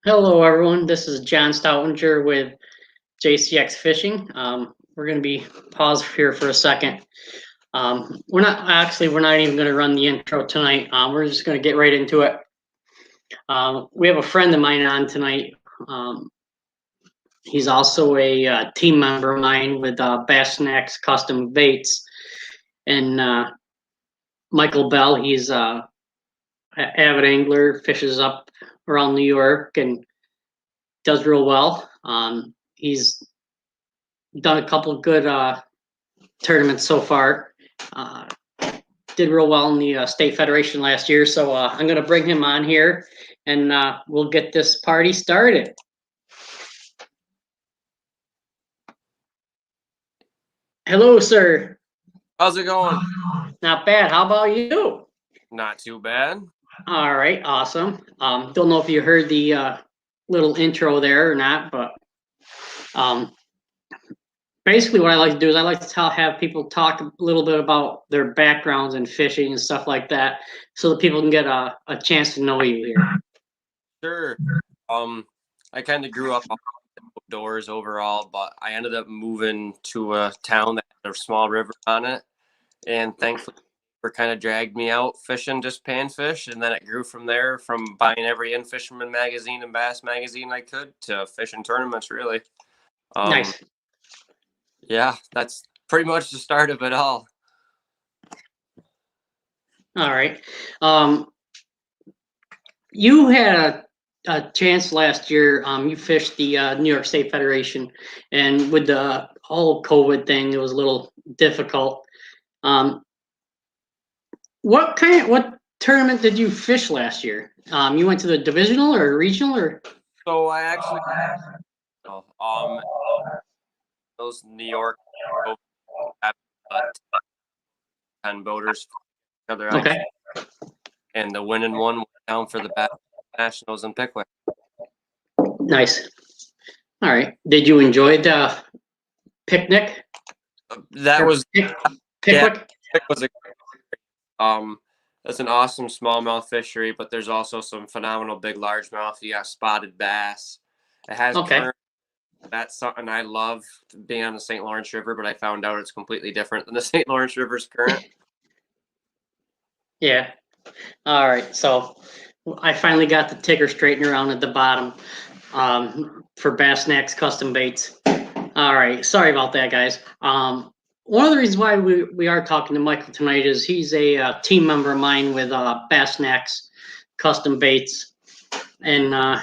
Hello, everyone. This is John Stoutinger with JCX Fishing. We're going to be paused here for a second. We're not even going to run the intro tonight. We're just going to get right into it. We have a friend of mine on tonight. He's also a team member of mine with Bass Snax Custom Baits. And Michael Bell, he's an avid angler, fishes up around New York and does real well. He's done a couple good tournaments so far. Uh, did real well in the state federation last year, so I'm going to bring him on here, and we'll get this party started. Hello, sir. How's it going? Not bad. How about you? Not too bad. All right, awesome. Don't know if you heard the little intro there or not, but basically what I like to do is I like to have people talk a little bit about their backgrounds in fishing and stuff like that, so that people can get a chance to know you here. Sure. I kind of grew up outdoors overall, but I ended up moving to a town that had a small river on it, and thankfully, it kind of dragged me out fishing just panfish, and then it grew from there, from buying every In Fisherman magazine and Bass magazine I could to fishing tournaments. Really. Nice. Yeah, that's pretty much the start of it all. All right. You had a chance last year. You fished the New York State Federation, and with the whole COVID thing, it was a little difficult. What tournament did you fish last year? You went to the divisional or regional or? So I actually, those New York have 10 boaters for other Okay. and the winning one went down for the Bass Nationals in Pickwick. Nice. All right. Did you enjoy the picnic? That was Pickwick. Yeah, it was it's an awesome smallmouth fishery, but there's also some phenomenal big largemouth. You got spotted bass. It has current. That's something I love, being on the St. Lawrence River, but I found out it's completely different than the St. Lawrence River's current. Yeah. All right. So I finally got the ticker straightened around at the bottom for Bass Snax Custom Baits. All right. Sorry about that, guys. One of the reasons why we are talking to Michael tonight is he's a team member of mine with Bass Snax Custom Baits. And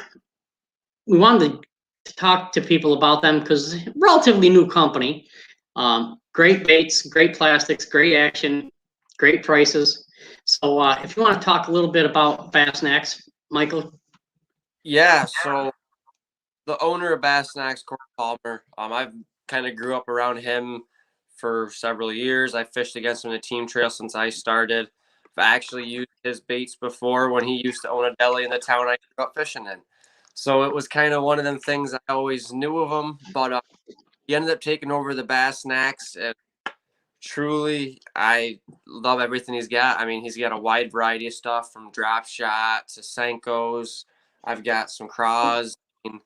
we wanted to talk to people about them because relatively new company. Great baits, great plastics, great action, great prices. So if you want to talk a little bit about Bass Snax, Michael. Yeah, so the owner of Bass Snax, Corey Palmer, I've kind of grew up around him for several years. I fished against him in the team trail since I started. I've actually used his baits before when he used to own a deli in the town I grew up fishing in. So it was kind of one of them things I always knew of him, but he ended up taking over the Bass Snax, and truly, I love everything he's got. I mean, he's got a wide variety of stuff from drop shot to Senkos. I've got some craws. I mean,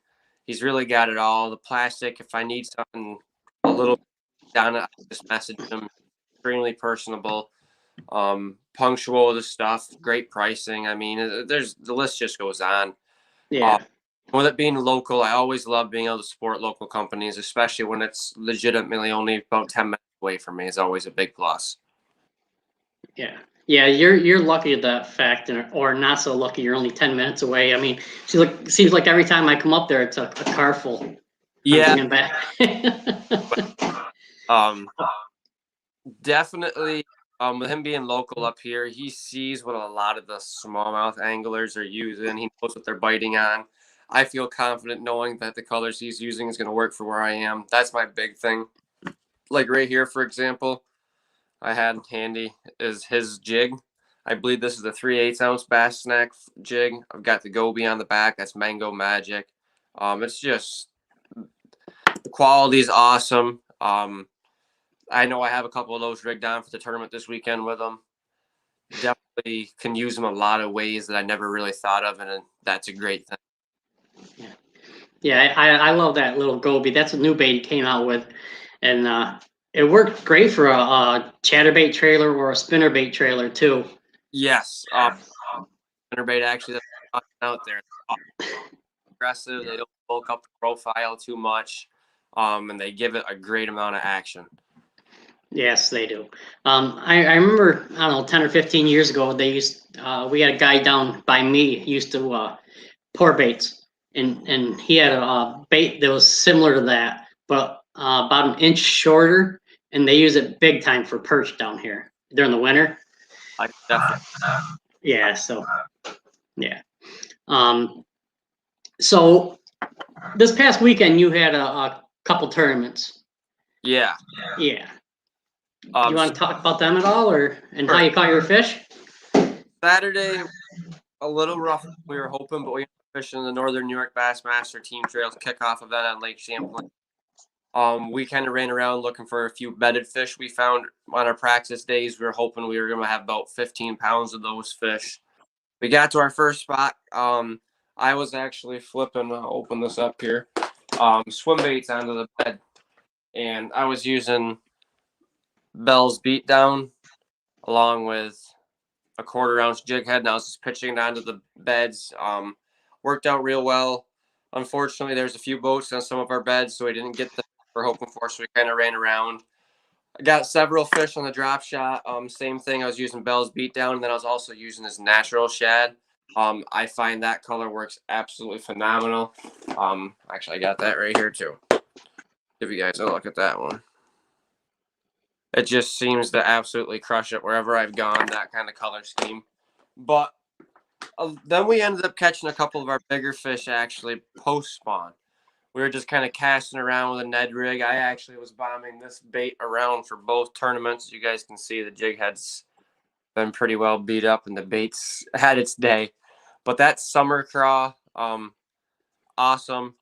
he's really got it all. The plastic, if I need something a little down, I just message him. Extremely personable, punctual with the stuff, great pricing. I mean, there's the list just goes on. Yeah. With it being local, I always love being able to support local companies, especially when it's legitimately only about 10 minutes away from me. Is always a big plus. Yeah. Yeah, you're lucky at that fact, or not so lucky. You're only 10 minutes away. I mean, seems like every time I come up there, it's a car full. Yeah. Back. Definitely. With him being local up here, he sees what a lot of the smallmouth anglers are using. He knows what they're biting on. I feel confident knowing that the colors he's using is going to work for where I am. That's my big thing. Like right here, for example, I had handy is his jig. I believe this is a 3/8 ounce Bass Snack jig. I've got the Goby on the back. That's Mango Magic. It's just, the quality is awesome. I know I have a couple of those rigged on for the tournament this weekend with them. Definitely can use them a lot of ways that I never really thought of, and that's a great thing. Yeah, I love that little goby. That's a new bait he came out with, and it worked great for a chatterbait trailer or a spinnerbait trailer too. Yes, spinnerbait actually that's out there. Aggressive. They don't bulk up the profile too much, and they give it a great amount of action. Yes, they do. I remember, I don't know, 10 or 15 years ago, we had a guy down by me used to pour baits, and he had a bait that was similar to that, but about an inch shorter, and they use it big time for perch down here during the winter. I definitely. Yeah, so yeah. Um, so this past weekend you had a couple tournaments. Yeah. Yeah. You want to talk about them at all, and Sure. how you caught your fish? Saturday, a little rough. We were hoping, but we fishing the Northern New York Bassmaster Team Trails kickoff event on Lake Champlain. We kind of ran around looking for a few bedded fish we found on our practice days. We were hoping we were going to have about 15 pounds of those fish. We got to our first spot. I was actually flipping, I'll open this up here, swim baits onto the bed. And I was using Bell's Beatdown along with a 1/4 ounce jig head, and I was just pitching it onto the beds. Worked out real well. Unfortunately, there's a few boats on some of our beds, so we didn't get the we're hoping for, so we kind of ran around. I got several fish on the drop shot. Same thing. I was using Bell's Beatdown, and then I was also using this natural shad. I find that color works absolutely phenomenal. Actually, I got that right here too. Give you guys a look at that one. It just seems to absolutely crush it wherever I've gone, that kind of color scheme. But then we ended up catching a couple of our bigger fish actually post-spawn. We were just kind of casting around with a Ned rig. I actually was bombing this bait around for both tournaments. As you guys can see, the jig head's been pretty well beat up and the bait's had its day. But that summer craw, awesome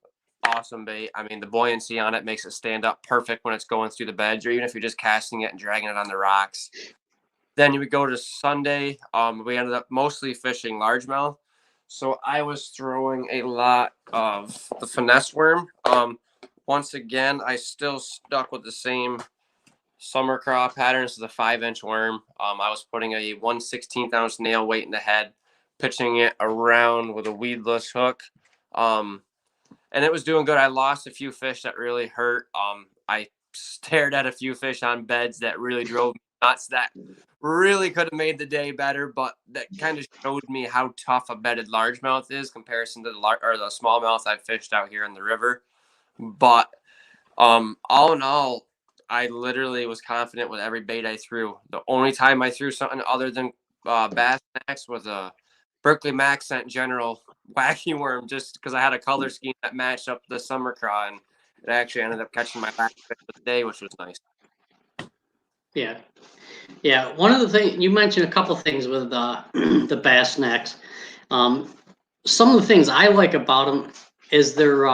bait. I mean, the buoyancy on it makes it stand up perfect when it's going through the beds, or even if you're just casting it and dragging it on the rocks. Then you would go to Sunday. We ended up mostly fishing largemouth. So I was throwing a lot of the finesse worm. Once again, I still stuck with the same summer craw pattern. This is a 5-inch worm. I was putting a 1/16 ounce nail weight in the head, pitching it around with a weedless hook. And it was doing good. I lost a few fish that really hurt. I stared at a few fish on beds that really drove me nuts. That really could have made the day better, but that kind of showed me how tough a bedded largemouth is comparison to the smallmouth I fished out here in the river. But all in all, I literally was confident with every bait I threw. The only time I threw something other than Bass Snax was a Berkeley Max Scent General wacky worm, just because I had a color scheme that matched up the summer craw, and it actually ended up catching my back fish of the day, which was nice. Yeah. Yeah, one of the things you mentioned, a couple things with the Bass Snacks. Some of the things I like about them is their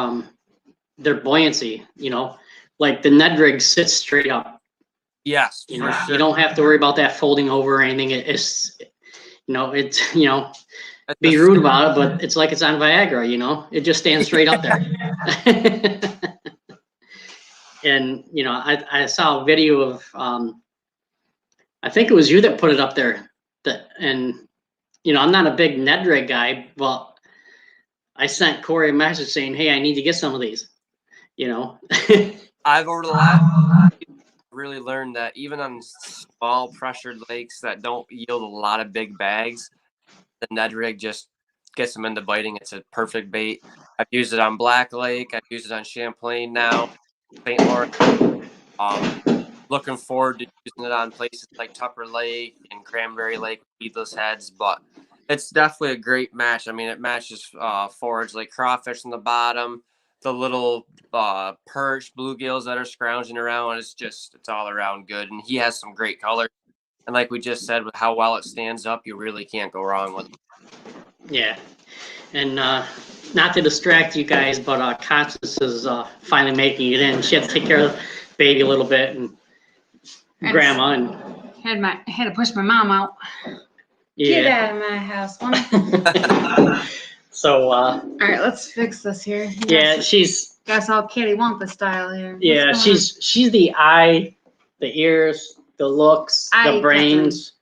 buoyancy. You know, like the Ned rig sits straight up. Yes, You for know, sure. you don't have to worry about that folding over or anything. It's be rude about it, but it's like it's on Viagra. You know, it just stands straight up there. And I saw a video of I think it was you that put it up there. I'm not a big Ned rig guy, but I sent Corey a message saying, "Hey, I need to get some of these." I've over the last really learned that even on small pressured lakes that don't yield a lot of big bags, the Ned rig just gets them into biting. It's a perfect bait. I've used it on Black Lake. I've used it on Champlain now, St. Lawrence. Looking forward to using it on places like Tupper Lake and Cranberry Lake with weedless heads, but it's definitely a great match. I mean, it matches forage like crawfish in the bottom, the little perch, bluegills that are scrounging around. It's all around good. And he has some great color. And like we just said, with how well it stands up, you really can't go wrong with it. Yeah. And not to distract you guys, but Constance is finally making it in. She had to take care of the baby a little bit, and grandma, and had to push my mom out. yeah. Get out of my house, woman. So All right, let's fix this here. yeah, she's Guess all cattywampus style here. What's yeah, going she's the eye, the ears, the looks, Eye the brains.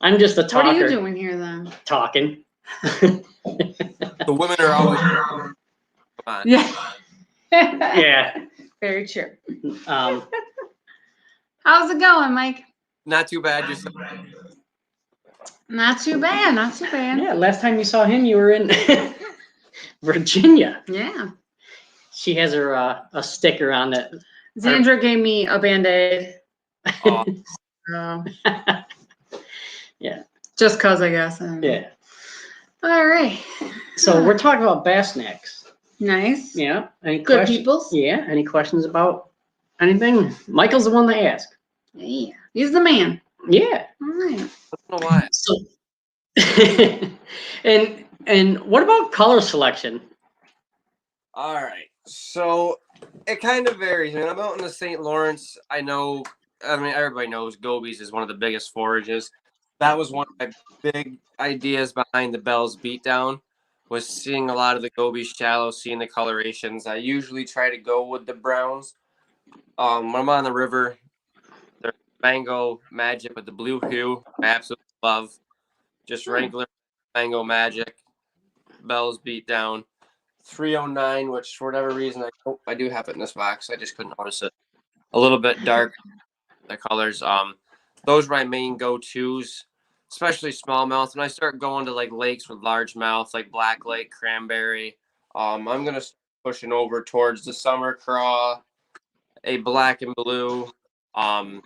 I'm just a on? What are you talker doing here then? talking. The women are always come on. Yeah. Yeah. Very true. Um, How's it going, Mike? Not too bad. Just Not too bad. Not too bad. yeah, last time you saw him, you were in Virginia. Yeah. She has her a sticker on it. Xandra gave me a Band-Aid. oh, So, Yeah. just cause, I guess. I don't know. Yeah. All right. So we're talking about Bass Snacks. Nice. Yeah. Any Good questions? peoples. Yeah. Any questions about anything? Michael's the one to ask. Yeah. He's the man. Yeah. All right. I don't know why. So, and what about color selection? All right. So it kind of varies. I mean, I'm out in the St. Lawrence. I know, I mean, everybody knows gobies is one of the biggest forages. That was one of my big ideas behind the Bell's Beatdown, was seeing a lot of the gobies shallow, seeing the colorations. I usually try to go with the browns. When I'm on the river, there's Mango Magic with the blue hue. I absolutely love. Just regular Mango Magic, Bell's Beatdown. 309, which for whatever reason I do have it in this box. I just couldn't notice it. A little bit dark, the colors. Those are my main go-tos, especially smallmouth. When I start going to like lakes with largemouth, like Black Lake, Cranberry, I'm gonna start pushing over towards the summer craw, a black and blue, something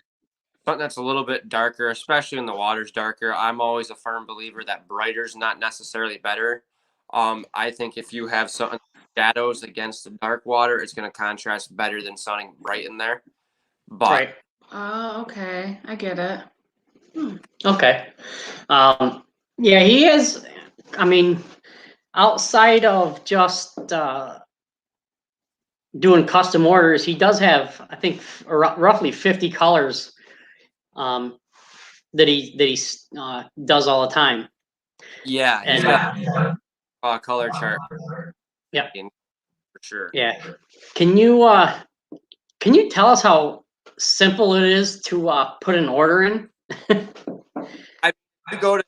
that's a little bit darker, especially when the water's darker. I'm always a firm believer that brighter's not necessarily better. I think if you have some shadows against the dark water, it's going to contrast better than something bright in there. But Right. Oh, okay. I get it. Okay. Yeah, he is. I mean, outside of just doing custom orders, he does have, I think, roughly 50 colors that he does all the time. yeah, he's And got a color chart. Yeah. For sure. yeah, can you tell us how simple it is to put an order in? You go to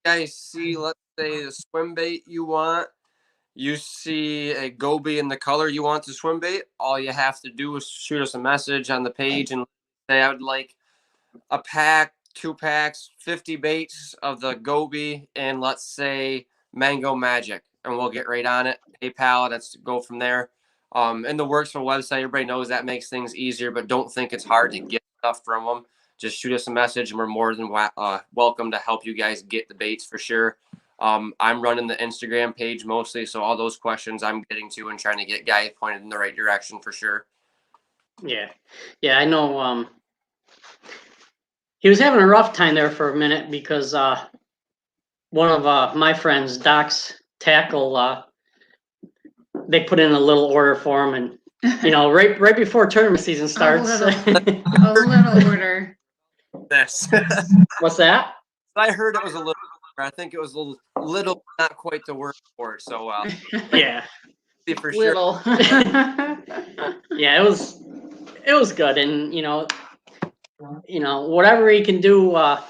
guys see, let's say the swim bait you want. You see a goby in the color you want to swim bait. All you have to do is shoot us a message on the page and say I would like a pack, 2 packs, 50 baits of the goby, and let's say Mango Magic, and we'll get right on it. PayPal, that's go from there. And the Works for website, everybody knows that makes things easier, but don't think it's hard to get stuff from them. Just shoot us a message, and we're more than welcome to help you guys get the baits for sure. I'm running the Instagram page mostly, so all those questions I'm getting to and trying to get guys pointed in the right direction for sure. Yeah, I know. He was having a rough time there for a minute because one of my friends, Doc's Tackle, they put in a little order for him, and right before tournament season starts. A little order. This. What's that? I heard it was a little. I think it was a little, not quite the word for it. So Yeah, for sure. Little. Yeah, it was good, and whatever he can do, to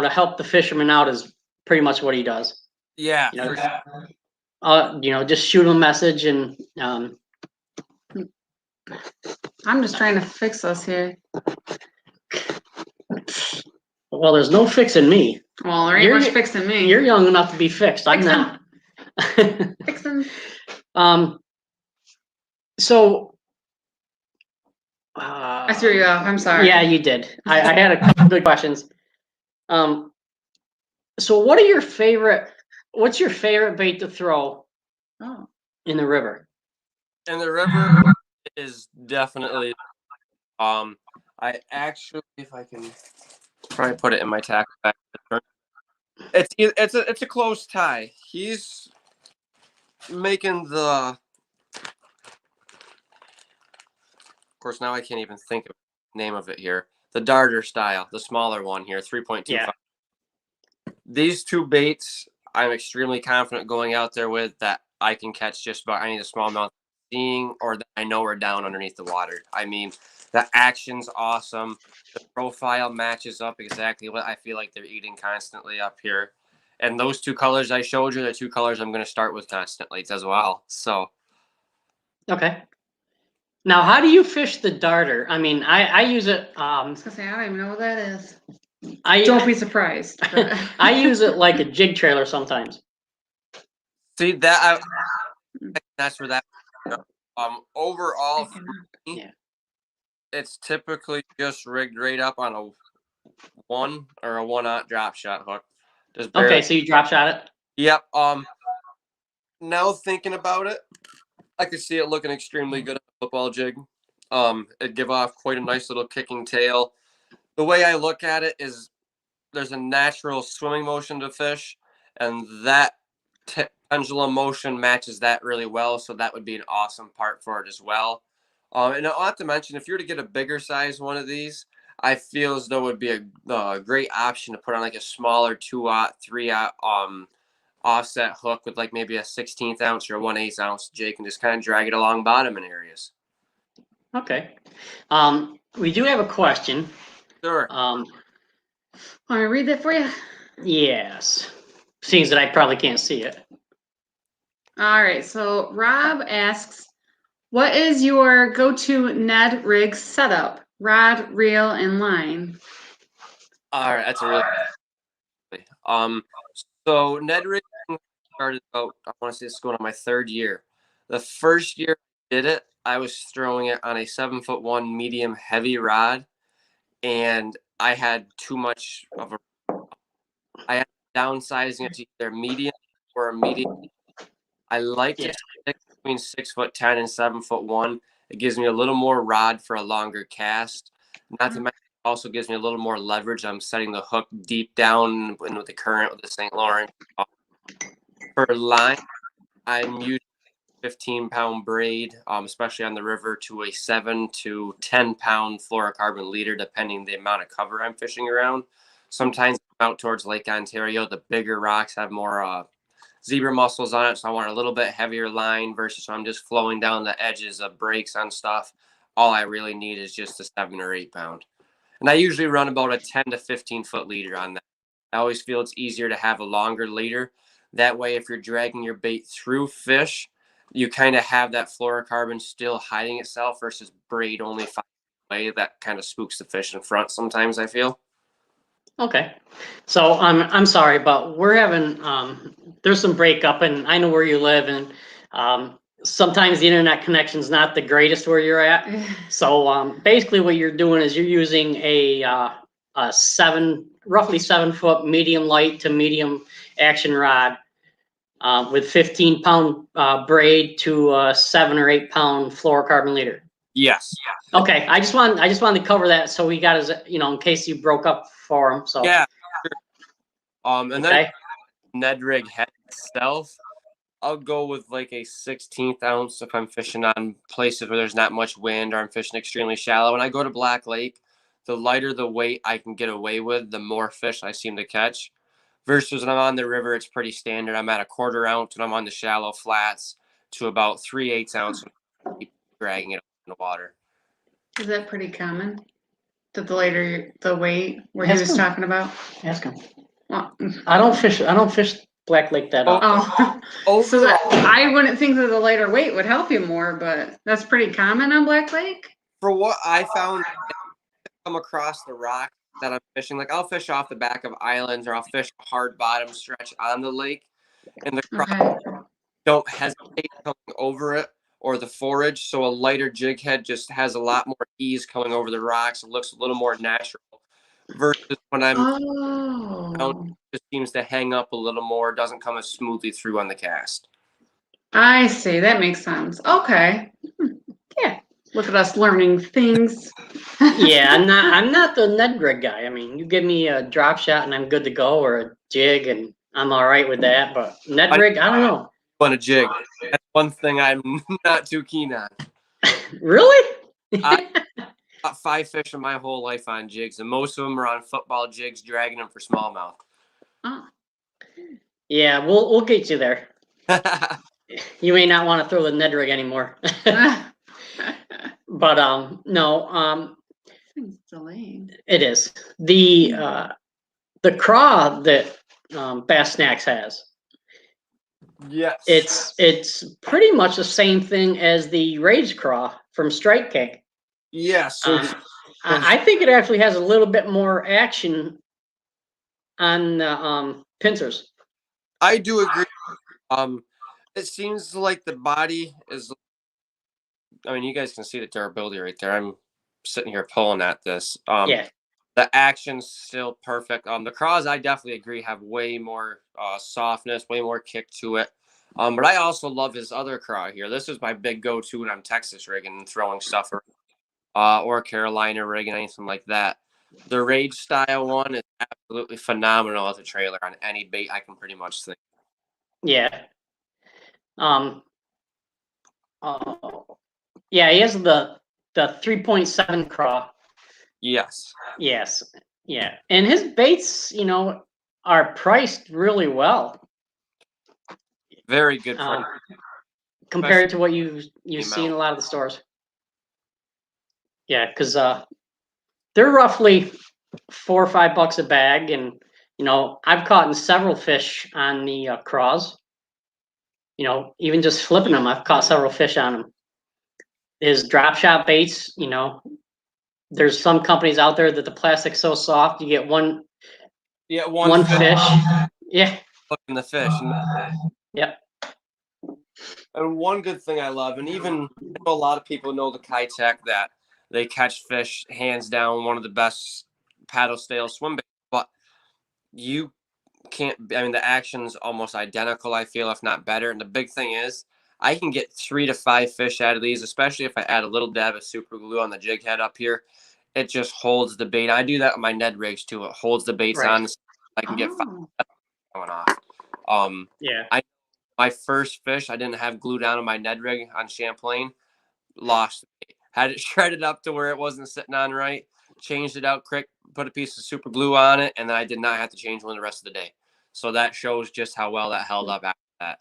help the fishermen out is pretty much what he does. Yeah. You know, For sure. just shoot him a message, and I'm just trying to fix us here. well, there's no fixing me. Well, there ain't much fixing me. You're young enough to be fixed. I'm not. Fixing. So. I threw you off. I'm sorry. Yeah, you did. I had a couple good questions. So what's your favorite bait to throw in the river? And the river is definitely. I actually, if I can, probably put it in my tackle bag. It's a close tie. He's making the. Of course, now I can't even think of the name of it here. The darter style, the smaller one here, 3.25. Yeah. These two baits, I'm extremely confident going out there with that I can catch just about any of the smallmouth seeing or that I know are down underneath the water. I mean, the action's awesome. The profile matches up exactly what I feel like they're eating constantly up here. And those two colors I showed you, the two colors I'm going to start with constantly as well. So, Okay. Now, how do you fish the darter? I mean, I use it. I was gonna say, I don't even know what that is. I Don't be surprised. but- I use it like a jig trailer sometimes. see that that's where that overall for me, Yeah. it's typically just rigged right up on a 1 or a 1/0 drop shot hook. Just barely. Okay, so you drop shot it. Yep. Now thinking about it, I could see it looking extremely good on a football jig. It'd give off quite a nice little kicking tail. The way I look at it is there's a natural swimming motion to fish, and that pendulum motion matches that really well. So that would be an awesome part for it as well. And I'll have to mention, if you were to get a bigger size one of these, I feel as though it would be a great option to put on like a smaller 2/0, 3/0 offset hook with like maybe a 16th ounce or a 1/8 ounce jig and just kind of drag it along bottom in areas. Okay. We do have a question. Sure. Um, Want me to read that for you? yes. Seems that I probably can't see it. All right. So Rob asks, what is your go-to Ned rig setup? Rod, reel, and line. All right, that's a really so Ned rigging started about, I want to say it's going on my 3rd year. The first year I did it, I was throwing it on a 7'1" medium heavy rod, and I had too much of I had downsizing it to either medium or a medium. I like to stick between 6'10" and 7'1". It gives me a little more rod for a longer cast. Not to mention, it also gives me a little more leverage. I'm setting the hook deep down in with the current with the St. Lawrence. For line, I'm using 15-pound braid, especially on the river, to a 7 to 10-pound fluorocarbon leader, depending the amount of cover I'm fishing around. Sometimes out towards Lake Ontario, the bigger rocks have more zebra mussels on it, so I want a little bit heavier line versus I'm just flowing down the edges of breaks on stuff. All I really need is just a 7 or 8 pound. And I usually run about a 10 to 15 foot leader on that. I always feel it's easier to have a longer leader. That way, if you're dragging your bait through fish, you kind of have that fluorocarbon still hiding itself versus braid only 5 away. That kind of spooks the fish in front sometimes, I feel. Okay. So I'm sorry, but we're having there's some breakup, and I know where you live, and sometimes the internet connection's not the greatest where you're at. So basically, what you're doing is you're using a roughly 7 foot medium light to medium action rod with 15-pound braid to a 7 or 8-pound fluorocarbon leader. Yes. Okay, I just wanted to cover that so we got his, in case you broke up for him. So Yeah. Sure. And okay. then Ned rig head itself, I'll go with like a 16th ounce if I'm fishing on places where there's not much wind or I'm fishing extremely shallow. When I go to Black Lake, the lighter the weight I can get away with, the more fish I seem to catch. Versus when I'm on the river, it's pretty standard. I'm at a 1/4 ounce when I'm on the shallow flats to about 3/8 ounce when I keep dragging it in the water. Is that pretty common? The weight where he Ask was him. talking about? Ask him. Well, I don't fish Black Lake that often. so that, I wouldn't think that the lighter weight would help you more, but that's pretty common on Black Lake. For what I found, come across the rock that I'm fishing, like I'll fish off the back of islands or I'll fish a hard bottom stretch on the lake, and the Okay. don't hesitate coming over it or the forage. So a lighter jig head just has a lot more ease coming over the rocks. It looks a little more natural versus when I'm Oh, just seems to hang up a little more, doesn't come as smoothly through on the cast. I see. That makes sense. Okay. Yeah. Look at us learning things. Yeah, I'm not the Ned rig guy. I mean, you give me a drop shot and I'm good to go, or a jig and I'm all right with that. But Ned rig, I don't know. On a jig, that's one thing I'm not too keen on. Really? I caught 5 fish in my whole life on jigs, and most of them are on football jigs, dragging them for smallmouth. Oh, Yeah, we'll get you there. You may not want to throw the Ned rig anymore. But no, It's delayed. it is. The craw that Bass Snacks has. Yes. It's pretty much the same thing as the Rage Craw from Strike King. Yes. I think it actually has a little bit more action on the pincers. I do agree. It seems like the body is. I mean, you guys can see the durability right there. I'm sitting here pulling at this. Yeah. The action's still perfect. The craws, I definitely agree, have way more softness, way more kick to it. But I also love his other craw here. This is my big go-to when I'm Texas rigging and throwing stuff, or Carolina rigging, anything like that. The Rage style one is absolutely phenomenal as a trailer on any bait I can pretty much think. Yeah. Yeah, he has the 3.7 craw. Yes. Yes. Yeah. And his baits, are priced really well. Very good price. Compared to what you the see in amount. a lot of the stores. Yeah, because they're roughly $4 or $5 a bag, and I've caught in several fish on the craws. Even just flipping them, I've caught several fish on them. His drop shot baits, there's some companies out there that the plastic's so soft you get one fish. Yeah. In the fish. Yep. And one good thing I love, and even a lot of people know the Kitech, that they catch fish hands down one of the best paddle stale swim baits, but you can't. I mean, the action's almost identical, I feel, if not better. And the big thing is, I can get 3 to 5 fish out of these, especially if I add a little dab of super glue on the jig head up here. It just holds the bait. I do that with my Ned rigs too. It holds the baits on. I can get 5 going off. Yeah. My first fish, I didn't have glue down on my Ned rig on Champlain. Lost it. Had it shredded up to where it wasn't sitting on right. Changed it out quick, put a piece of super glue on it, and then I did not have to change one the rest of the day. So that shows just how well that held up after that.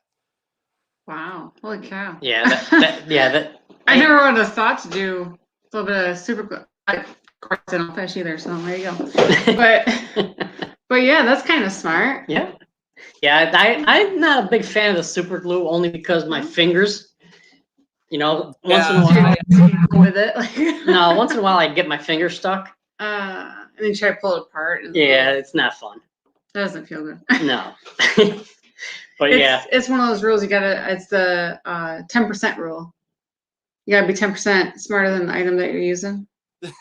Wow. Holy cow. Yeah. I never would have thought to do a little bit of super glue. Of course, I don't fish either, so there you go. But yeah, that's kind of smart. Yeah. Yeah, I'm not a big fan of the super glue, only because my fingers, once in a while, with it. no, once in a while I get my finger stuck. And then try to pull it apart. Yeah, it's not fun. That doesn't feel good. No. But it's one of those rules. It's the 10% rule. You gotta be 10% smarter than the item that you're using.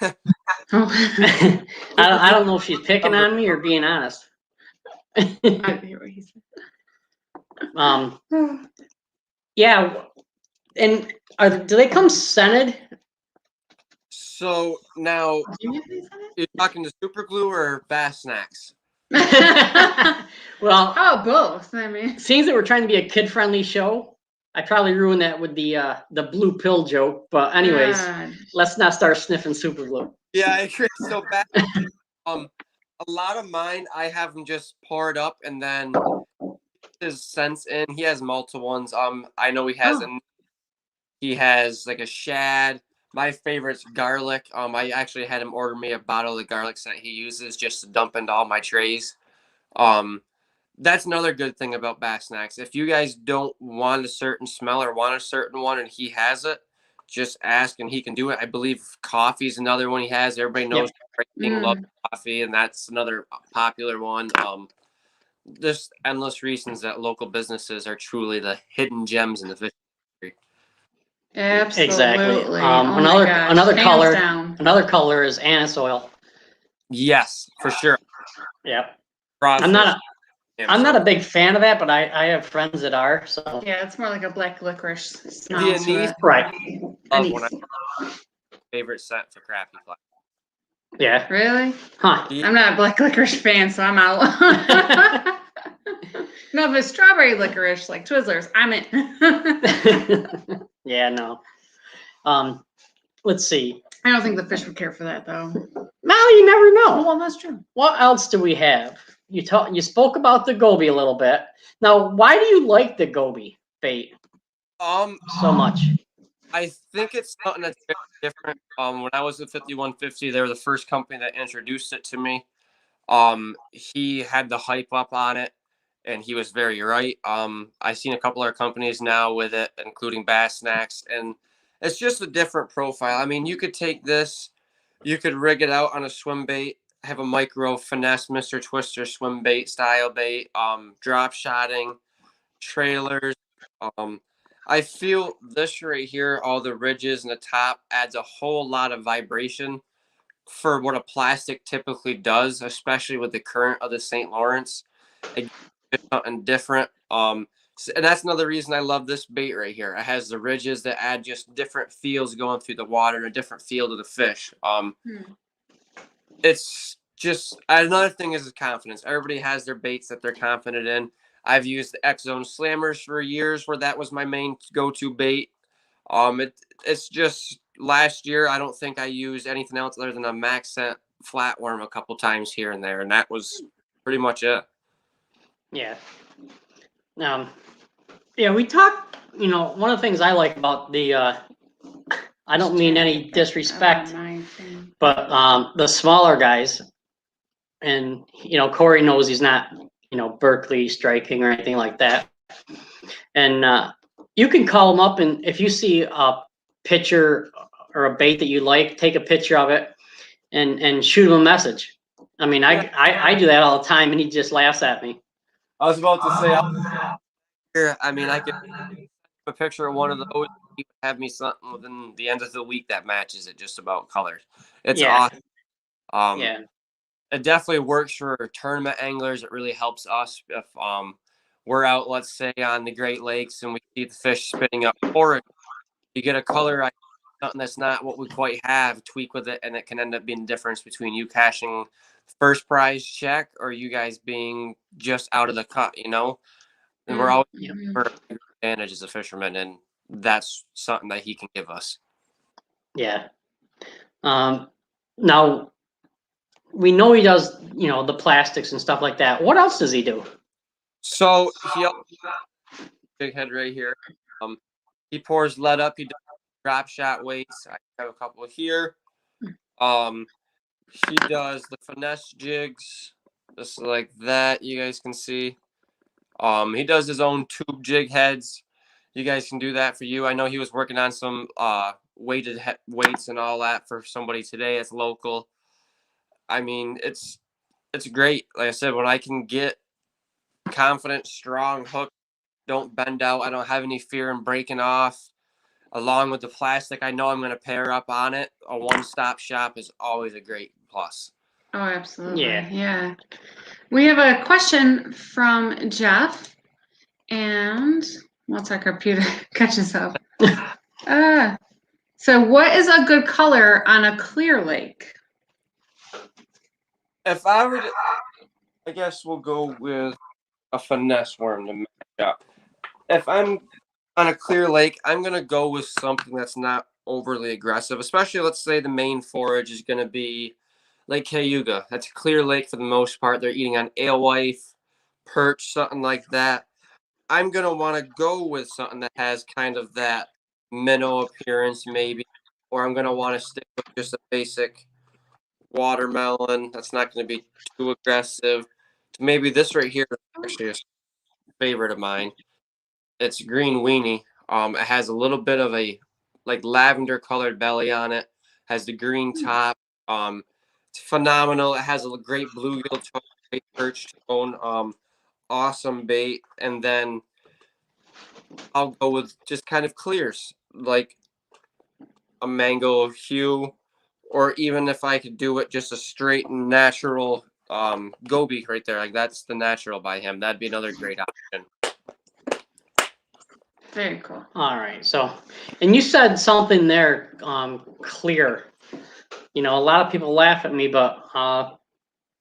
I don't know if she's picking on me or being honest. I hear what he said. Yeah, and do they come scented? So now, you're talking to super glue or Bass Snacks? Well, how both? I mean, seems that we're trying to be a kid-friendly show. I probably ruined that with the blue pill joke, but anyways, let's not start sniffing super glue. Yeah, I agree. So bad. A lot of mine, I have them just poured up and then his scents in. He has multiple ones. I know he has like a shad. My favorite's garlic. I actually had him order me a bottle of the garlic scent he uses just to dump into all my trays. That's another good thing about Bass Snacks. If you guys don't want a certain smell or want a certain one and he has it, just ask and he can do it. I believe coffee's another one he has. Everybody knows loves coffee, and that's another popular one. There's endless reasons that local businesses are truly the hidden gems in the fish industry. Absolutely. Exactly. Oh another color is anise oil. Yes, for sure. Yep. I'm not a big fan of that, but I have friends that are. So yeah, it's more like a black licorice smell. The anise, right? Favorite scent for crappie fly. Yeah. Really? Huh. I'm not a black licorice fan, so I'm out. No, if it's strawberry licorice like Twizzlers, I'm in. Yeah, no. Let's see. I don't think the fish would care for that, though. Well, you never know. Well, that's true. What else do we have? you spoke about the goby a little bit. Now, why do you like the goby bait so much? I think it's something that's very different. When I was at 5150, they were the first company that introduced it to me. He had the hype up on it, and he was very right. I've seen a couple other companies now with it, including Bass Snax, and it's just a different profile. I mean, you could take this, you could rig it out on a swim bait, have a micro finesse Mr. Twister swim bait style bait, drop shotting, trailers. Um, I feel this right here, all the ridges and the top adds a whole lot of vibration for what a plastic typically does, especially with the current of the St. Lawrence. It gives something different. And that's another reason I love this bait right here. It has the ridges that add just different feels going through the water and a different feel to the fish. It's just another thing is confidence. Everybody has their baits that they're confident in. I've used the X Zone Slammers for years, where that was my main go-to bait. It's just last year I don't think I used anything else other than a Max Scent flatworm a couple times here and there, and that was pretty much it. Yeah. Yeah, we talked, one of the things I like about the I don't mean any disrespect, but the smaller guys, and Corey knows he's not Berkeley striking or anything like that, and you can call him up, and if you see a picture or a bait that you like, take a picture of it and shoot him a message. I mean, I do that all the time, and he just laughs at me. I was about to say, I mean, I could a picture of one of those. He would have me something within the end of the week that matches it just about colors. It's awesome. Yeah. It definitely works for tournament anglers. It really helps us if we're out, let's say, on the Great Lakes and we see the fish spitting up forage. You get a color, something that's not what we quite have, tweak with it, and it can end up being the difference between you cashing first prize check or you guys being just out of the cut, And we're always for advantage as a fisherman, and that's something that he can give us. Yeah. Now we know he does, the plastics and stuff like that. What else does he do? So he big head right here. He pours lead up. He does drop shot weights. I have a couple here. He does the finesse jigs, just like that. You guys can see. He does his own tube jig heads. You guys can do that for you. I know he was working on some weighted weights and all that for somebody today. It's local. I mean, it's great. Like I said, when I can get confident, strong hook, don't bend out, I don't have any fear in breaking off. Along with the plastic, I know I'm going to pair up on it. A one-stop shop is always a great plus. Oh, absolutely. Yeah. We have a question from Jeff, and once our computer catches up. So what is a good color on a clear lake? If I were to, I guess we'll go with a finesse worm to match up. If I'm on a clear lake, I'm going to go with something that's not overly aggressive, especially let's say the main forage is going to be Lake Cayuga. That's a clear lake for the most part. They're eating on alewife, perch, something like that. I'm going to want to go with something that has kind of that minnow appearance maybe, or I'm going to want to stick with just a basic watermelon. That's not going to be too aggressive. Maybe this right here is actually a favorite of mine. It's green weenie. It has a little bit of a like lavender colored belly on it. Has the green top. It's phenomenal. It has a great bluegill tone, great perch tone. Awesome bait. And then I'll go with just kind of clears, like a mango hue, or even if I could do it just a straight and natural goby right there. Like that's the natural by him. That'd be another great option. Very cool. All right. So, and you said something there, clear. A lot of people laugh at me, but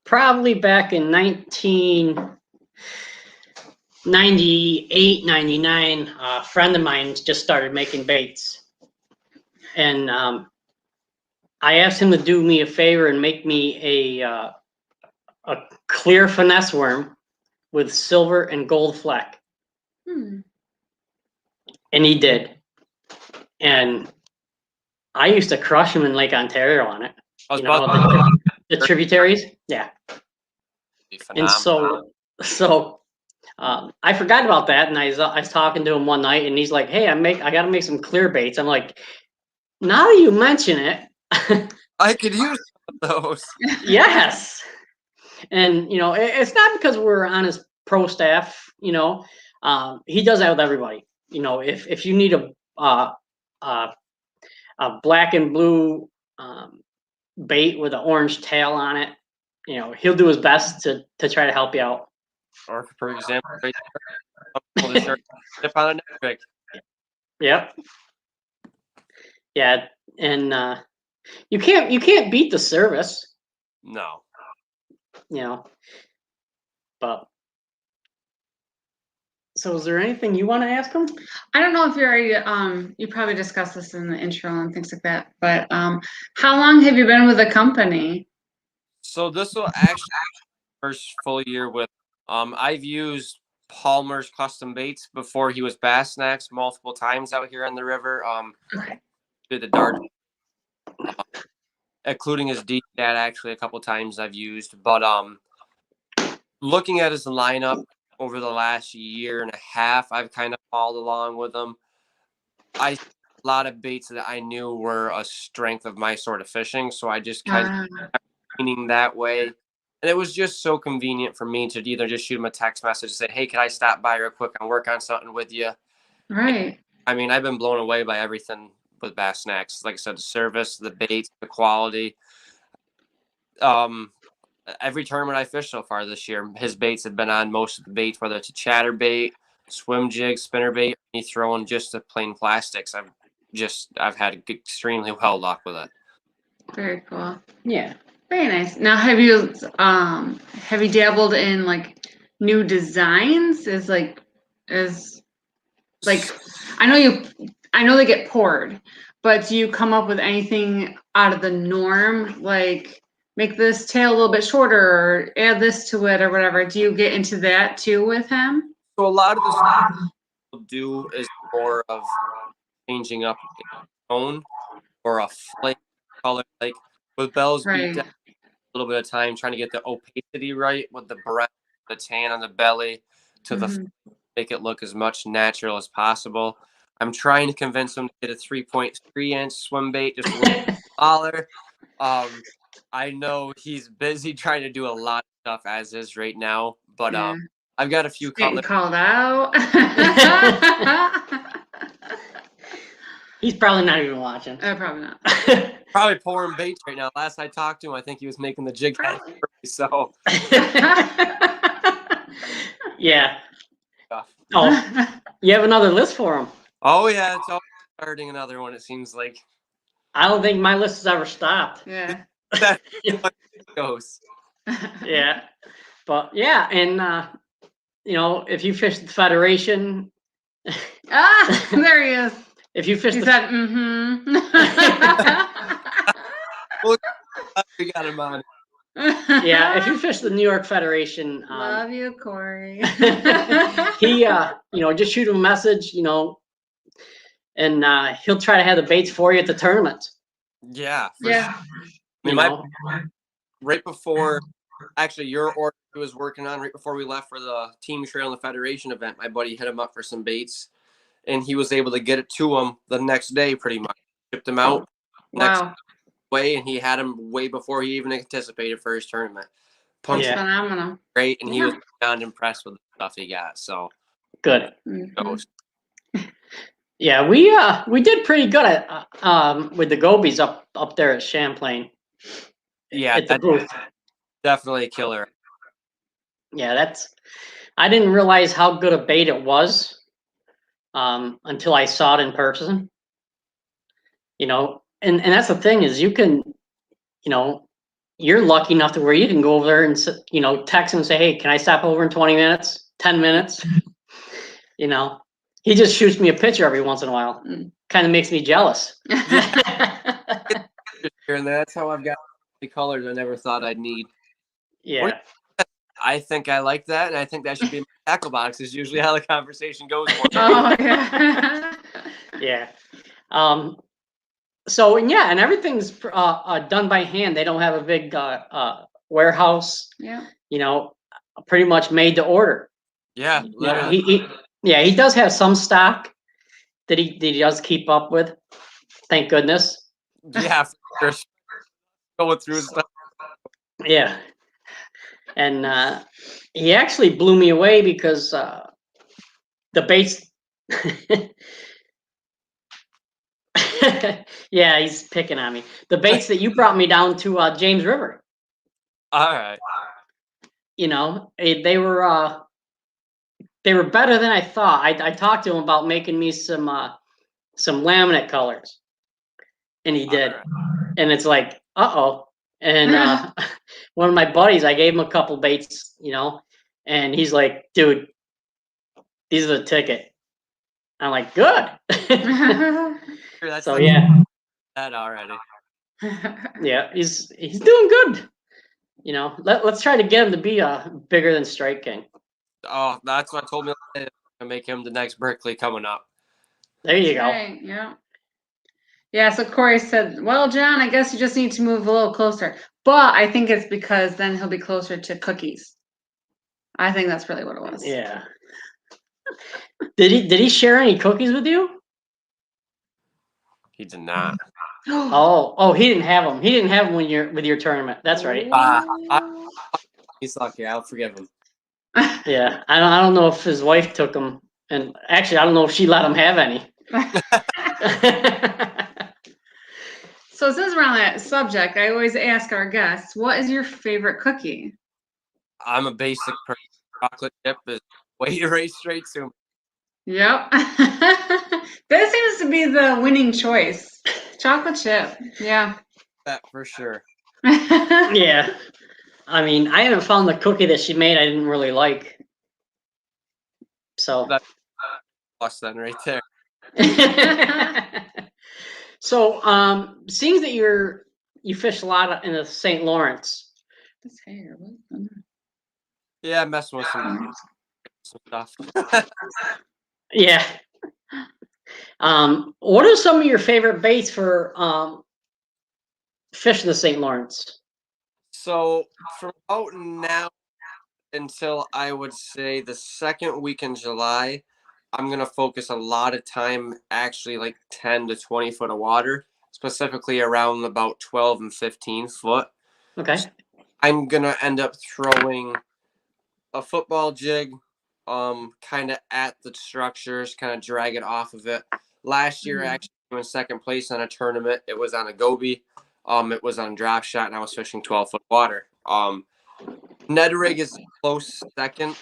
probably back in 1998, 99, a friend of mine just started making baits. And I asked him to do me a favor and make me a a clear finesse worm with silver and gold fleck. Hmm. And he did. And I used to crush him in Lake Ontario on it. I was You know, about the tributaries. Yeah. to And so I forgot about that. And I was talking to him one night and he's like, hey, I got to make some clear baits. I'm like, now that you mention it, I could use those. yes. And, you know, it's not because we're on his pro staff, you know, he does that with everybody. You know, if you need a black and blue bait with an orange tail on it, you know, he'll do his best to try to help you out. Or for example, right there, the shark tip on a neck trick. Yep. Yeah, and you can't beat the service, No. you know. But so, is there anything you want to ask him? I don't know if you already you probably discussed this in the intro and things like that, but how long have you been with the company? So this will actually be my first full year with I've used Palmer's Custom Baits before he was Bass Snax multiple times out here on the river. Okay. To the dart, including his D dad actually a couple times I've used. But looking at his lineup over the last year and a half, I've kind of followed along with him. I a lot of baits that I knew were a strength of my sort of fishing, so I just kind of leaning that way. And it was just so convenient for me to either just shoot him a text message and say, hey, can I stop by real quick and work on something with you? Right. I mean, I've been blown away by everything with Bass Snax. Like I said, the service, the baits, the quality. Every tournament I fished so far this year, his baits have been on most of the baits, whether it's a chatter bait, swim jig, spinner bait, me throwing just the plain plastics. I've had extremely well luck with it. Very cool. Yeah. Very nice. Now, have you dabbled in like new designs? I know they get poured, but do you come up with anything out of the norm, like make this tail a little bit shorter or add this to it or whatever? Do you get into that too with him? So a lot of the stuff we'll do is more of changing up a tone or a flake color. Like with Bell's Right. beat, a little bit of time trying to get the opacity right with the breast, the tan on the belly to the make it look as much natural as possible. I'm trying to convince him to get a 3.3-inch swim bait, just a little smaller. I know he's busy trying to do a lot of stuff as is right now, but Yeah. I've got a few Getting colors. called out. He's probably not even watching. Probably not. Probably pouring baits right now. Last I talked to him, I think he was making the jig head. So yeah. Oh, you have another list for him? Oh yeah, it's always starting another one. It seems like. I don't think my list has ever stopped. Yeah. That's how it goes. Yeah, but yeah, and you know, if you fish the Federation, there he is. if you fish He the said, mm-hmm. Well, we got him on. yeah, if you fish the New York Federation, Love you, Corey. he you know, just shoot him a message, you know, and he'll try to have the baits for you at the tournament. Yeah. Yeah. I mean, right before, actually, your order he was working on right before we left for the team trail and the Federation event, my buddy hit him up for some baits, and he was able to get it to him the next day, pretty much. Shipped them out next way, and he had them way before he even anticipated for his tournament. That's phenomenal. Great, and he was beyond impressed with the stuff he got. So good. Goes. Yeah, we did pretty good at with the gobies up there at Champlain. Yeah, at the booth. Definitely a killer. Yeah, I didn't realize how good a bait it was until I saw it in person. You know, and that's the thing is you can, you know, you're lucky enough to where you can go over there and, you know, text and say, hey, can I stop over in 20 minutes, 10 minutes? You know, he just shoots me a picture every once in a while. Kind of makes me jealous. And that's how I've got the colors I never thought I'd need. Yeah. I think I like that, and I think that should be in my tackle box. Is usually how the conversation goes. Oh yeah. Yeah. So yeah, and everything's done by hand. They don't have a big warehouse. Yeah. You know, pretty much made to order. Yeah, You know, literally. he does have some stock that he does keep up with. Thank goodness. Yeah, for sure. Going through stuff. Yeah. And he actually blew me away because the baits. Yeah, he's picking on me. The baits that you brought me down to James River. All right. You know, they were better than I thought. I talked to him about making me some laminate colors, and he did. All right. And it's like, uh-oh. And one of my buddies, I gave him a couple baits, you know, and he's like, dude, these are the ticket. I'm like, good. That's So like yeah, that already. yeah, he's doing good. You know, let's try to get him to be bigger than Strike King. Oh, that's what I told me to make him the next Berkeley coming up. There you go. Right, yeah. Yeah, so Corey said, well, John, I guess you just need to move a little closer. But I think it's because then he'll be closer to cookies. I think that's really what it was. Yeah. Did he share any cookies with you? He did not. Oh, he didn't have them. He didn't have them when you're with your tournament. That's right. He's lucky. I'll forgive him. Yeah, I don't know if his wife took them, and actually, I don't know if she let him have any. So since we're on that subject, I always ask our guests, what is your favorite cookie? I'm a basic person. Chocolate chip is way right straight to me. Yep. That seems to be the winning choice. Chocolate chip. Yeah. That for sure. Yeah, I mean, I haven't found the cookie that she made I didn't really like. So. That plus then right there. So, seeing that you fish a lot in the St. Lawrence. This hair, what? Yeah, I'm messing with some stuff. Yeah. What are some of your favorite baits for fishing the St. Lawrence? So from about now until I would say the second week in July, I'm gonna focus a lot of time actually like 10 to 20 foot of water, specifically around about 12 and 15 foot. Okay. I'm gonna end up throwing a football jig, kind of at the structures, kind of drag it off of it. Last year, I actually came in second place on a tournament. It was on a goby. It was on drop shot, and I was fishing 12-foot water. Ned rig is close second,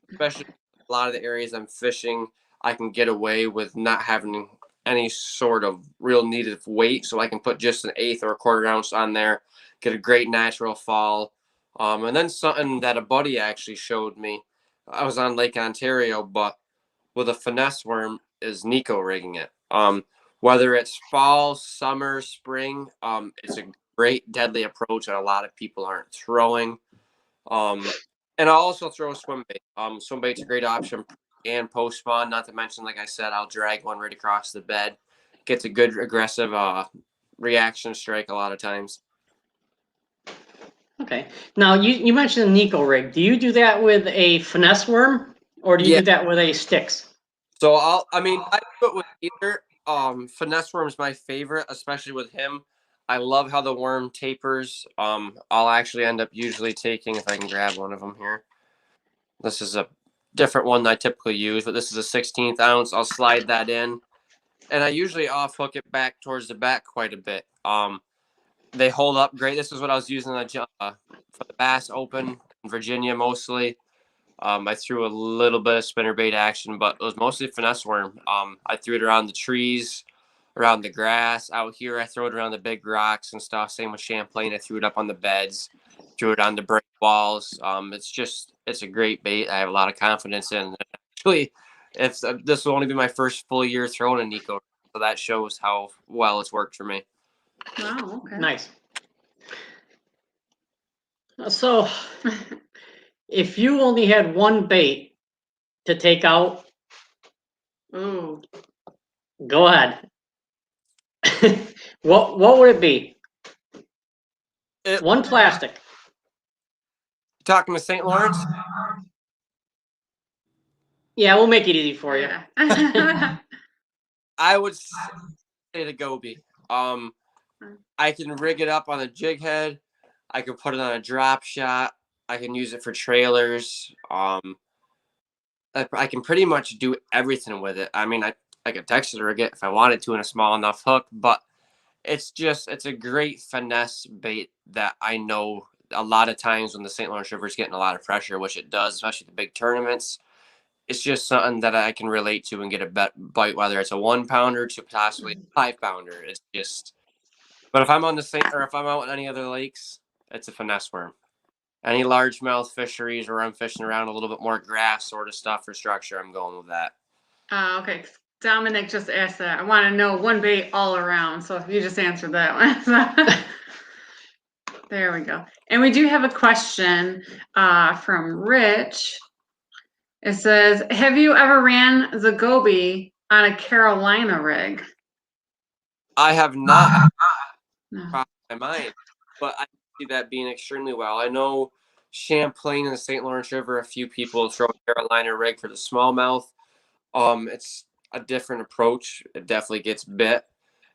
especially a lot of the areas I'm fishing. I can get away with not having any sort of real needed weight, so I can put just an eighth or a quarter ounce on there, get a great natural fall. And then something that a buddy actually showed me. I was on Lake Ontario, but with a finesse worm is Nico rigging it. Whether it's fall, summer, spring, it's a great deadly approach that a lot of people aren't throwing. And I'll also throw a swim bait. Swim bait's a great option and post spawn. Not to mention, like I said, I'll drag one right across the bed. Gets a good aggressive reaction strike a lot of times. Okay. Now you mentioned the Nico rig. Do you do that with a finesse worm, or do you do that with a sticks? So I do it with either. Finesse worm's my favorite, especially with him. I love how the worm tapers. I'll actually end up usually taking, if I can grab one of them here. This is a different one that I typically use, but this is a 16th ounce. I'll slide that in, and I usually off hook it back towards the back quite a bit. They hold up great. This is what I was using for the Bass Open in Virginia mostly. I threw a little bit of spinnerbait action, but it was mostly finesse worm. I threw it around the trees, around the grass. Out here, I throw it around the big rocks and stuff. Same with Champlain. I threw it up on the beds, threw it on the brick walls. It's a great bait. I have a lot of confidence in. Actually, this will only be my first full year throwing a Nico, so that shows how well it's worked for me. Wow, okay. Nice. So, if you only had one bait to take out, Ooh. go ahead. What would it be? One plastic. Talking to St. Lawrence? Yeah, we'll make it easy for you. Yeah. I would say the goby. I can rig it up on a jig head. I can put it on a drop shot. I can use it for trailers. I can pretty much do everything with it. I mean, I could Texas rig it if I wanted to in a small enough hook, but it's a great finesse bait that I know a lot of times when the St. Lawrence River is getting a lot of pressure, which it does, especially the big tournaments. It's just something that I can relate to and get a bite, whether it's a 1 pounder to possibly a 5 pounder. It's just, but if I'm on the St. or if I'm out on any other lakes, it's a finesse worm. Any largemouth fisheries where I'm fishing around a little bit more grass sort of stuff or structure, I'm going with that. Okay. Dominic just asked that. I want to know one bait all around. So if you just answered that one. There we go. And we do have a question from Rich. It says, have you ever ran the goby on a Carolina rig? I have not No. crossed my mind, but I see that being extremely well. I know Champlain and the St. Lawrence River, a few people throw a Carolina rig for the smallmouth. It's a different approach. It definitely gets bit.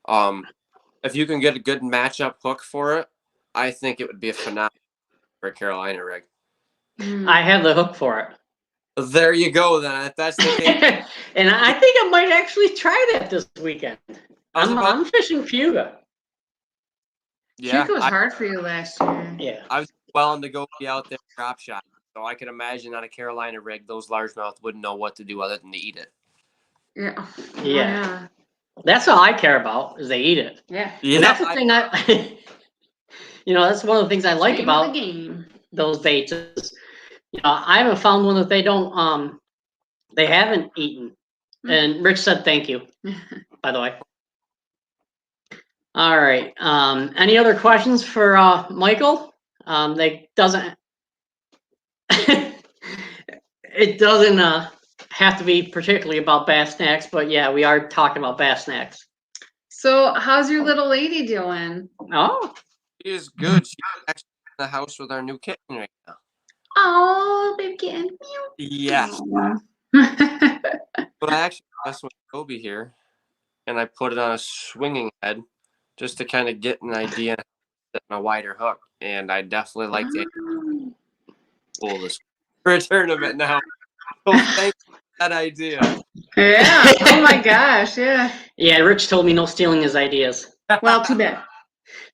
If you can get a good matchup hook for it, I think it would be a phenomenal for a Carolina rig. I have the hook for it. There you go, then. If that's the case. And I think I might actually try that this weekend. I'm fishing Fuga. Yeah, Hugo was hard for you last year. Yeah. I was willing to go be out there drop shot. So I can imagine on a Carolina rig, those largemouth wouldn't know what to do other than to eat it. Yeah. Oh, Yeah. That's all I care about is they eat it. Yeah. And that's the thing that's one of the things I like about the game. those baits is, I haven't found one that they haven't eaten. And Rich said thank you, by the way. All right. Any other questions for Michael? It doesn't have to be particularly about Bass Snacks, but yeah, we are talking about Bass Snacks. So how's your little lady doing? Oh, she is good. She's actually in the house with our new kitten right now. Oh, baby kitten. Yes. But I actually messed with Kobe here, and I put it on a swinging head just to kind of get an idea on a wider hook. And I definitely like to pull this for a tournament now. So thanks for that idea. Yeah. Oh my gosh. Yeah. Yeah, Rich told me no stealing his ideas. Well, too bad.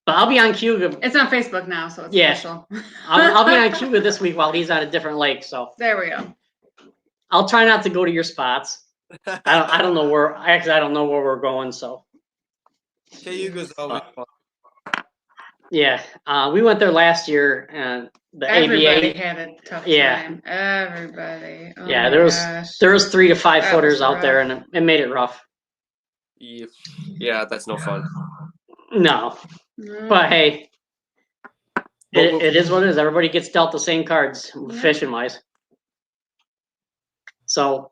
But I'll be on Cuba. It's on Facebook now, so it's official. I'll be on Cuba this week while he's at a different lake. So there we go. I'll try not to go to your spots. I don't know where. Actually, I don't know where we're going. So Cayuga's always fun. Yeah, we went there last year, and the Everybody ABA. had a tough Yeah. time. Everybody. Oh Yeah, my there was 3 to 5 That footers was out there, rough. and it made it rough. Yeah, that's no fun. No, No. but hey, it is what it is. Everybody gets dealt the same cards, Yeah. fishing wise. So,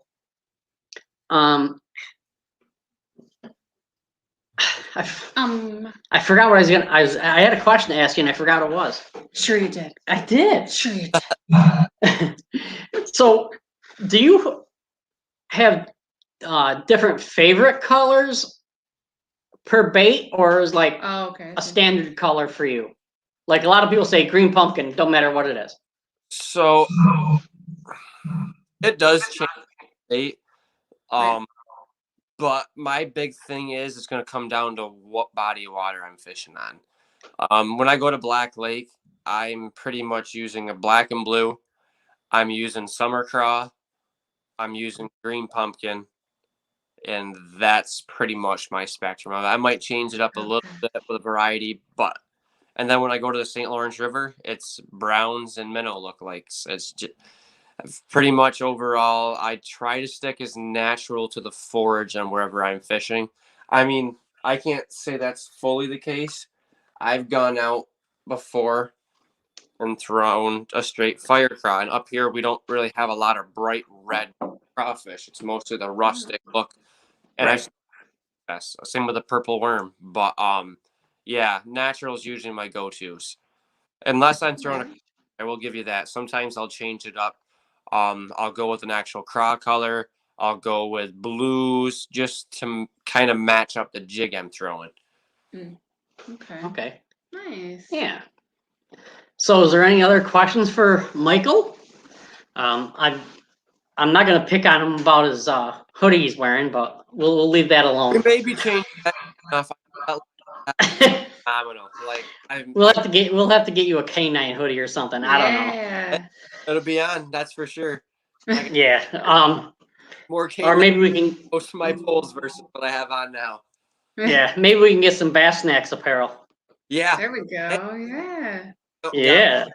I forgot what I was gonna. I had a question to ask you, and I forgot what it was. Sure you did. I did. Sure you did. So, do you have different favorite colors per bait, or is like Oh, okay. a standard color for you? Like a lot of people say green pumpkin, don't matter what it is. So it does change bait. But my big thing is it's going to come down to what body of water I'm fishing on. When I go to Black Lake, I'm pretty much using a black and blue. I'm using summer craw. I'm using green pumpkin. And that's pretty much my spectrum. I might change it up a little bit with a variety, but and then when I go to the St. Lawrence River, it's browns and minnow lookalikes. It's just, pretty much overall, I try to stick as natural to the forage on wherever I'm fishing. I mean, I can't say that's fully the case. I've gone out before and thrown a straight fire craw. And up here, we don't really have a lot of bright red crawfish. It's mostly the rustic look. And Right. same with the purple worm. But yeah, natural is usually my go-tos. Unless I'm throwing I will give you that. Sometimes I'll change it up. I'll go with an actual craw color. I'll go with blues just to kind of match up the jig I'm throwing. Okay. Okay. Nice. Yeah. So, is there any other questions for Michael? I'm not gonna pick on him about his hoodie he's wearing, but we'll leave that We alone. maybe change that enough. Phenomenal. Like we'll have to get you a K9 hoodie or something. I don't know. Yeah. it'll be on. That's for sure. Yeah. More Or K9 maybe we can. most of my poles versus what I have on now. Yeah. Maybe we can get some Bass Snacks apparel. Yeah. There we go. Yeah. Yeah.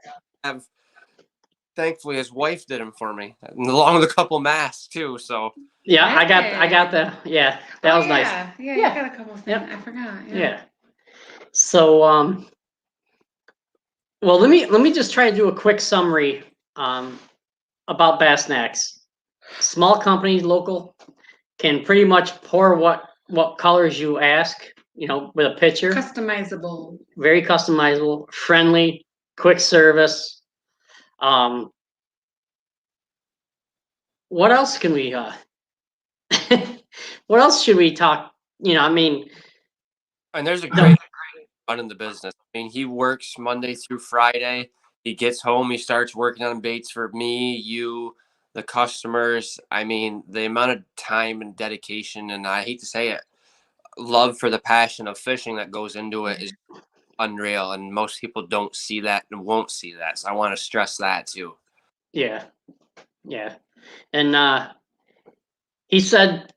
Thankfully, his wife did them for me, and along with a couple masks too. So Yeah. I got the. Yeah. That was nice. Yeah. Yeah. You Yeah. got a couple of things. Yep. I forgot. Yeah. So well, let me just try to do a quick summary about Bass Snacks. Small company, local, can pretty much pour what colors you ask, with a picture. Customizable. Very customizable, friendly, quick service. What else can we what else should we talk? and there's a great run in the business. I mean, he works Monday through Friday. He gets home, he starts working on baits for me, you, the customers. I mean, the amount of time and dedication, and I hate to say it, love for the passion of fishing that goes into it is unreal. And most people don't see that and won't see that. So I want to stress that too. Yeah. And he said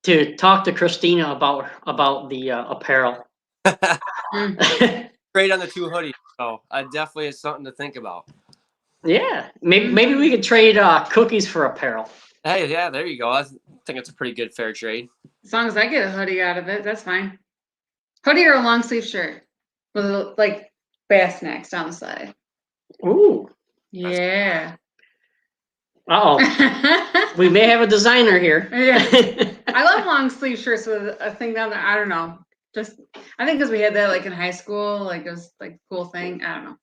to talk to Christina about the apparel. Great on the two hoodies. So definitely is something to think about. Yeah, maybe we could trade cookies for apparel. Hey, yeah, there you go. I think it's a pretty good fair trade. As long as I get a hoodie out of it, that's fine. Hoodie or a long sleeve shirt with like Bass Snacks down the side. Ooh. Yeah. Uh-oh. We may have a designer here. Yeah. I love long sleeve shirts with a thing down there. I don't know. I think because we had that like in high school, like it was like a cool thing. I don't know.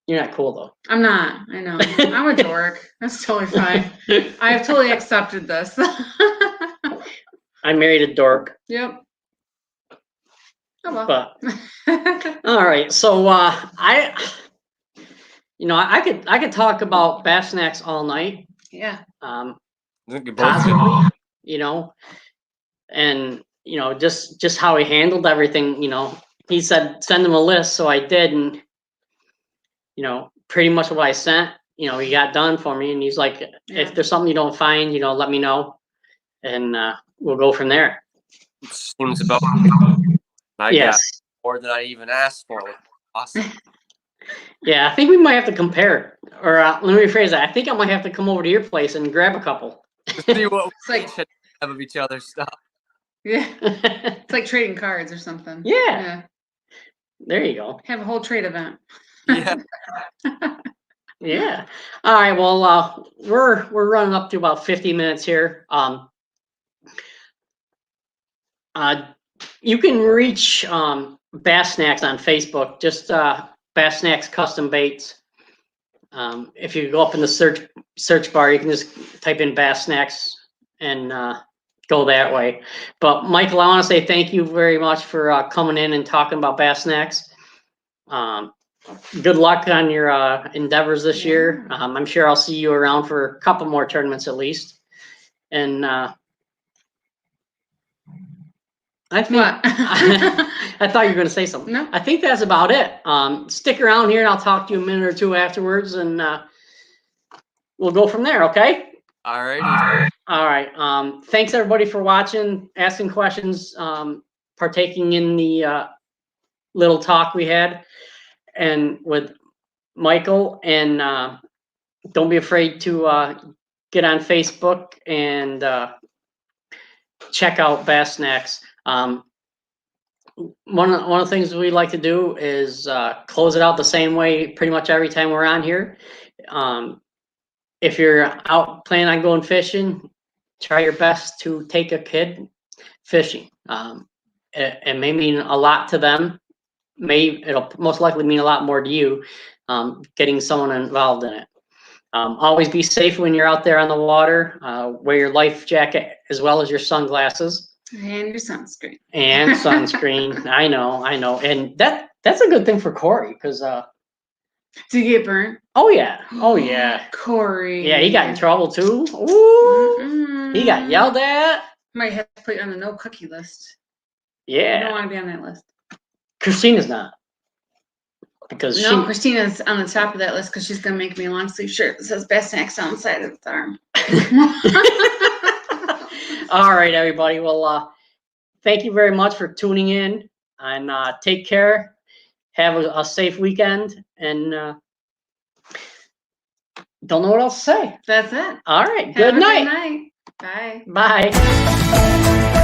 You're not cool though. I'm not. I know. I'm a dork. That's totally fine. I have totally accepted this. I married a dork. Yep. Oh well. But all right, so I could talk about Bass Snacks all night. Yeah. I think you both Positively, and just how he handled everything. He said send him a list, so I did, and pretty much what I sent, he got done for me, and he's like, if there's something you don't find, let me know, and we'll go from there. Seems about. I got more than I even asked for. Awesome. Yeah, I think we might have to compare, or let me rephrase that. I think I might have to come over to your place and grab a couple. See what we should have of each other's stuff. Yeah, it's like trading cards or something. Yeah. There you go. Have a whole trade event. Yeah. Yeah. All right. Well, we're running up to about 50 minutes here. You can reach Bass Snacks on Facebook. Just Bass Snax Custom Baits. If you go up in the search bar, you can just type in Bass Snacks and go that way. But Michael, I want to say thank you very much for coming in and talking about Bass Snacks. Good luck on your endeavors this year. I'm sure I'll see you around for a couple more tournaments at least. And I think I thought you were going to say something. No. I think that's about it. Stick around here and I'll talk to you a minute or two afterwards, and we'll go from there. Okay. All right. All right. Thanks everybody for watching, asking questions, partaking in the little talk we had, and with Michael. And don't be afraid to get on Facebook and check out Bass Snacks. one of the things we like to do is close it out the same way pretty much every time we're on here. If you're out planning on going fishing, try your best to take a kid fishing. It may mean a lot to them. It'll most likely mean a lot more to you, getting someone involved in it. Always be safe when you're out there on the water. Wear your life jacket as well as your sunglasses. And your sunscreen. And sunscreen. I know. And that's a good thing for Corey, because Do you get burnt? oh yeah. Corey. Yeah, he got in trouble too. Ooh. He got yelled at. Might have to put you on the no cookie list. Yeah. You don't want to be on that list. Christina's not. Because no, Christina's on the top of that list because she's gonna make me a long sleeve shirt that says Bass Snax on the side of the arm. All right, everybody. Well, thank you very much for tuning in, and take care. Have a safe weekend, and don't know what else to say. That's it. All right. Have Good a night. Good night. Bye. Bye.